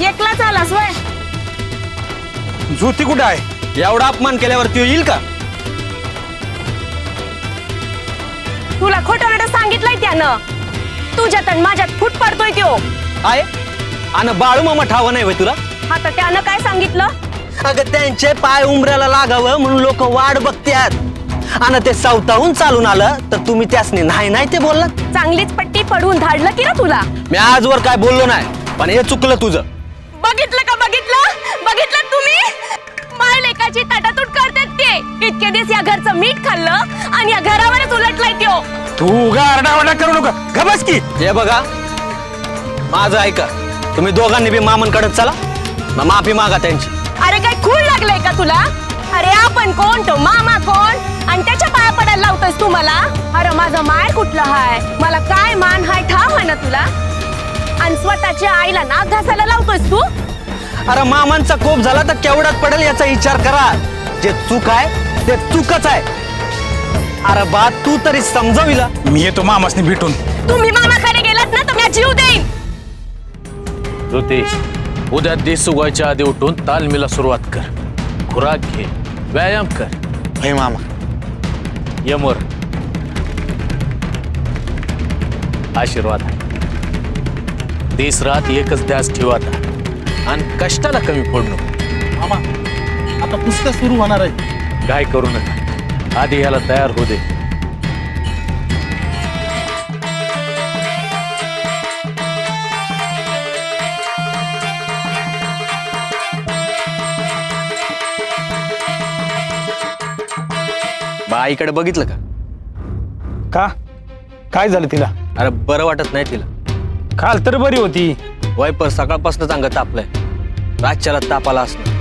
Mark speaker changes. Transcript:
Speaker 1: एकलाच आलास वय?
Speaker 2: ज्योती कुठं आहे?
Speaker 3: एवढा अपमान केल्यावरती येईल का?
Speaker 1: तुला खोटं सांगितलंय त्यानं. तुझ्यात आणि माझ्यात फूट पडतोय त्यो.
Speaker 3: आहे आणि बाळू मामा ठाव नाही होय तुला?
Speaker 1: आता त्यानं काय सांगितलं?
Speaker 3: अगं त्यांचे पाय उंबऱ्याला लागावं म्हणून लोक वाट बघतात आणि ते सावताहून चालून आलं तर तुम्ही त्यासनी नाही नाही ते बोललात.
Speaker 1: चांगलीच पट्टी पडून धाडलं की ना तुला.
Speaker 3: मी आजवर काय बोललो नाही पण हे चुकलं तुझं.
Speaker 1: बघितलं का? बघितलं तुम्ही? माय लेकाची ताटातूट करतात ते. इतके दिवस या घरचं मीठ खाल्लं आणि या घरावरच उलटलाय त्यो.
Speaker 2: तू गारडावडा करू नका, गबस की.
Speaker 3: हे बघा माझं ऐका, तुम्ही दोघांनी बी मामांकडे चला ना माफी मागा त्यांची.
Speaker 1: अरे काय खूळ लागलंय का तुला? अरे आपण कोण, तो मामा कोण आणि त्याच्या पाया पडायला लावतोयस तू मला? अरे माझं माय कुठलं हाय? मला काय मान हाय ठाव आहे ना तुला? आणि स्वतःच्या आईला नाक घासायला लावतोयस तू?
Speaker 3: अरे मामांचा कोप झाला तर केवढ्यात पडेल याचा विचार करा. जे चूक आहे ते चूकच आहे. अरे बा तू तरी समजविला.
Speaker 2: मी येतो मामासनी भेटून.
Speaker 1: तुम्ही मामाकडे गेलात ना तर मी जीव देईन.
Speaker 4: ज्योती, उद्या दिस उगायच्या आधी उठून तालमीला सुरुवात कर. खुराक घे, व्यायाम कर.
Speaker 2: होय मामा.
Speaker 4: यमोर आशीर्वाद आहे. दिस रात एकच ध्यास ठेवा आणि कष्टाला कमी पडू नको.
Speaker 5: मामा आता पुस्तक सुरू होणार आहे.
Speaker 4: काय करू नका, आधी याला तयार होऊ दे.
Speaker 3: बाईकडे बघितलं का?
Speaker 2: का? काय झालं तिला?
Speaker 3: अरे बरं वाटत नाही तिला.
Speaker 2: काल तर बरी होती.
Speaker 3: वायपर सकाळपासून चांगलं तापलंय. रातच्याला तापाला असणं.